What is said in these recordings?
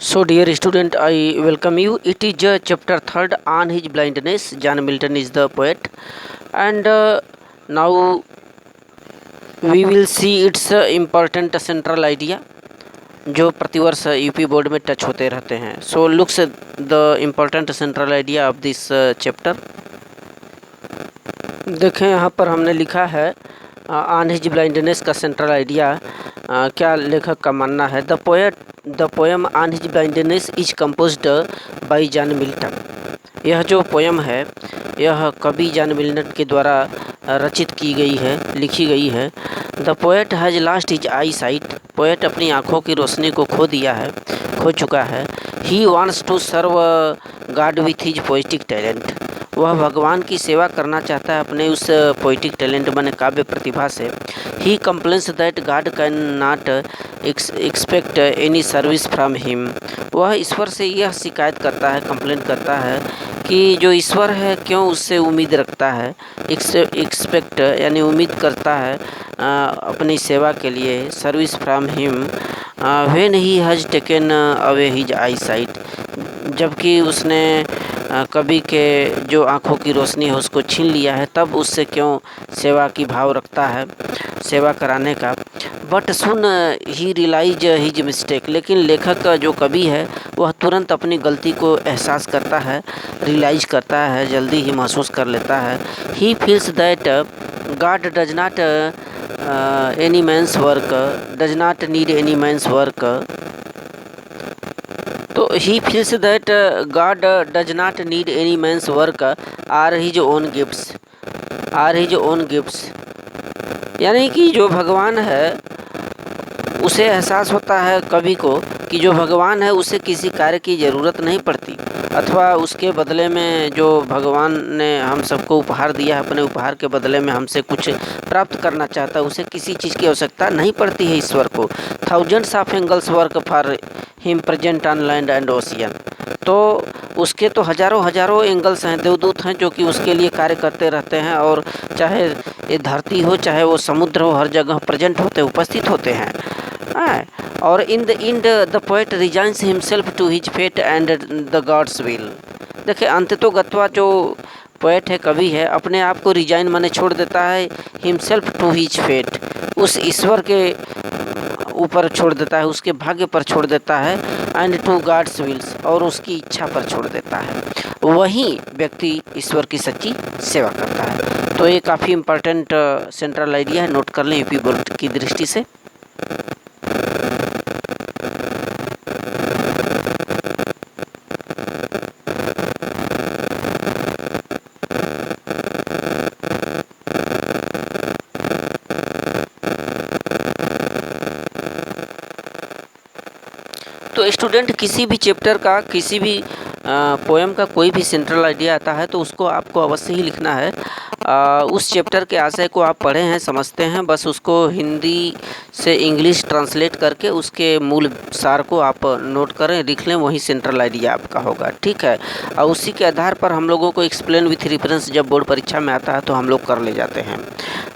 So, dear student, I welcome you. It is chapter 3rd on his blindness. John Milton is the poet, and now we will see its important central idea जो प्रतिवर्ष UP board में touch होते रहते हैं. So, looks the important central idea of this chapter. देखें यहाँ पर हमने लिखा है ऑन हिज ब्लाइंडनेस का सेंट्रल आइडिया. क्या लेखक का मानना है? The poem on his blindness is composed by John Milton. यह जो पोएम है यह कवि जॉन मिल्टन के द्वारा रचित की गई है, लिखी गई है. The poet has lost his I sight. Poet अपनी आँखों की रोशनी को खो चुका है. He wants to serve God with his poetic talent. वह भगवान की सेवा करना चाहता है अपने उस पोइटिक टैलेंट माने काव्य प्रतिभा से. He complains that God can not expect any service from him. वह ईश्वर से यह शिकायत करता है, कंप्लेंट करता है कि जो ईश्वर है क्यों उससे उम्मीद रखता है. एक्सपेक्ट यानी उम्मीद करता है अपनी सेवा के लिए. Service from him when he has taken away his I site. जबकि उसने कवि के जो आँखों की रोशनी है उसको छीन लिया है, तब उससे क्यों सेवा की भाव रखता है, सेवा कराने का. But soon he realise his mistake. लेकिन लेखक जो कवि है वह तुरंत अपनी गलती को एहसास करता है, रियलाइज करता है, जल्दी ही महसूस कर लेता है. He feels that God does not any man's work, does not need any man's work. तो he feels that God does not need any man's work or his own gifts. यानी कि जो भगवान है उसे एहसास होता है कवि को कि जो भगवान है उसे किसी कार्य की ज़रूरत नहीं पड़ती, अथवा उसके बदले में जो भगवान ने हम सबको उपहार दिया है, अपने उपहार के बदले में हमसे कुछ प्राप्त करना चाहता है, उसे किसी चीज़ की आवश्यकता नहीं पड़ती है ईश्वर को. Thousands of angles work for him present on land and ocean. तो उसके तो हजारों एंगल्स हैं, देवदूत हैं जो कि उसके लिए कार्य करते रहते हैं, और चाहे ये धरती हो चाहे वो समुद्र हो, हर जगह प्रेजेंट होते, उपस्थित होते हैं. और in the end the poet resigns himself to his fate and the God's will. देखिए अंततोगत्वा जो पोएट है, कवि है, अपने आप को रिजाइन माने छोड़ देता है, हिमसेल्फ टू हिज फेट, उस ईश्वर के ऊपर छोड़ देता है, उसके भाग्य पर छोड़ देता है. एंड टू गॉड्स विल्स, और उसकी इच्छा पर छोड़ देता है. वही व्यक्ति ईश्वर की सच्ची सेवा करता है. तो ये काफ़ी इम्पोर्टेंट सेंट्रल आइडिया है, नोट कर लें यूपी बोर्ड की दृष्टि से. तो स्टूडेंट किसी भी चैप्टर का, किसी भी पोएम का कोई भी सेंट्रल आइडिया आता है तो उसको आपको अवश्य ही लिखना है. उस चैप्टर के आशय को आप पढ़े हैं, समझते हैं, बस उसको हिंदी से इंग्लिश ट्रांसलेट करके उसके मूल सार को आप नोट करें, लिख लें, वही सेंट्रल आइडिया आपका होगा. ठीक है. और उसी के आधार पर हम लोगों को एक्सप्लेन विथ रेफरेंस जब बोर्ड परीक्षा में आता है तो हम लोग कर ले जाते हैं.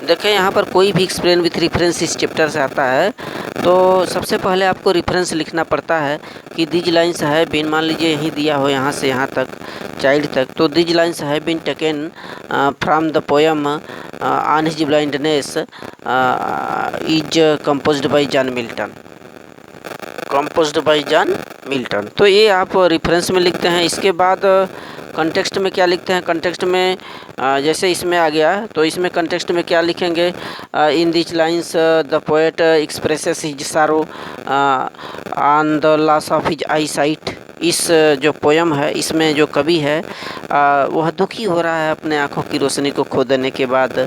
देखें यहाँ पर कोई भी एक्सप्लेन विथ रेफरेंस इस चैप्टर से आता है तो सबसे पहले आपको रेफरेंस लिखना पड़ता है कि दिज लाइन्स है बीन, मान लीजिए यहीं दिया हो यहाँ से यहाँ तक, चाइल्ड तक, तो these lines have been taken from the poem on his blindness is composed by John Milton. तो ये आप रेफरेंस में लिखते हैं. इसके बाद कंटेक्स्ट में क्या लिखते हैं? कंटेक्स्ट में जैसे इसमें आ गया तो इसमें कंटेक्स्ट में क्या लिखेंगे? In this lines the poet expresses his sorrow on the loss of his I site. इस जो पोएम है इसमें जो कवि है वह दुखी हो रहा है अपने आँखों की रोशनी को खो देने के बाद.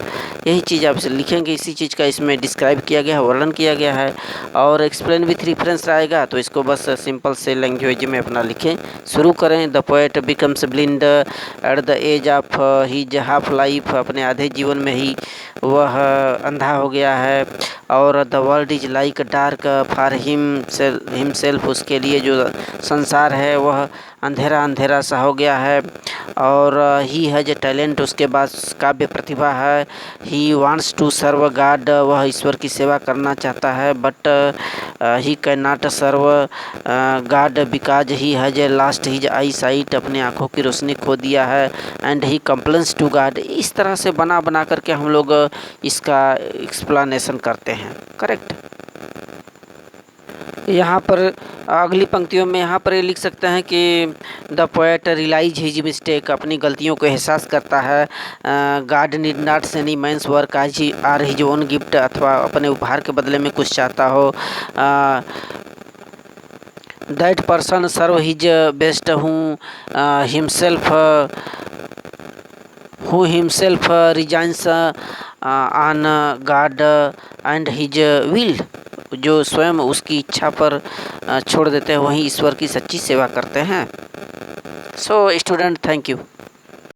यही चीज़ आप लिखेंगे, इसी चीज़ का इसमें डिस्क्राइब किया गया है, वर्णन किया गया है. और एक्सप्लेन विथ रेफरेंस आएगा तो इसको बस सिंपल से लैंग्वेज में अपना लिखें, शुरू करें. The poet becomes blind at the age of his half life. अपने आधे जीवन में ही वह अंधा हो गया है. और the world is like dark for himself. उसके लिए जो संसार है वह अंधेरा अंधेरा सा हो गया है और ही हैज ए टैलेंट, उसके पास काव्य प्रतिभा है। He wants to serve God, वह ईश्वर की सेवा करना चाहता है, but he can not serve God because he has a lost his I sight, अपने आँखों की रोशनी खो दिया है। And he complains to God. इस तरह से बना करके हम लोग इसका एक्सप्लेनेशन करते हैं। करेक्ट। यहाँ पर अगली पंक्तियों में यहाँ पर ये लिख सकते हैं कि the poet realise his mistake, अपनी गलतियों को एहसास करता है। God need not any man's work as he are his own gift, अथवा अपने उपहार के बदले में कुछ चाहता हो। That person serve his best who himself resigns on God and his will, जो स्वयं उसकी इच्छा पर छोड़ देते हैं वही ईश्वर की सच्ची सेवा करते हैं। So student, thank you.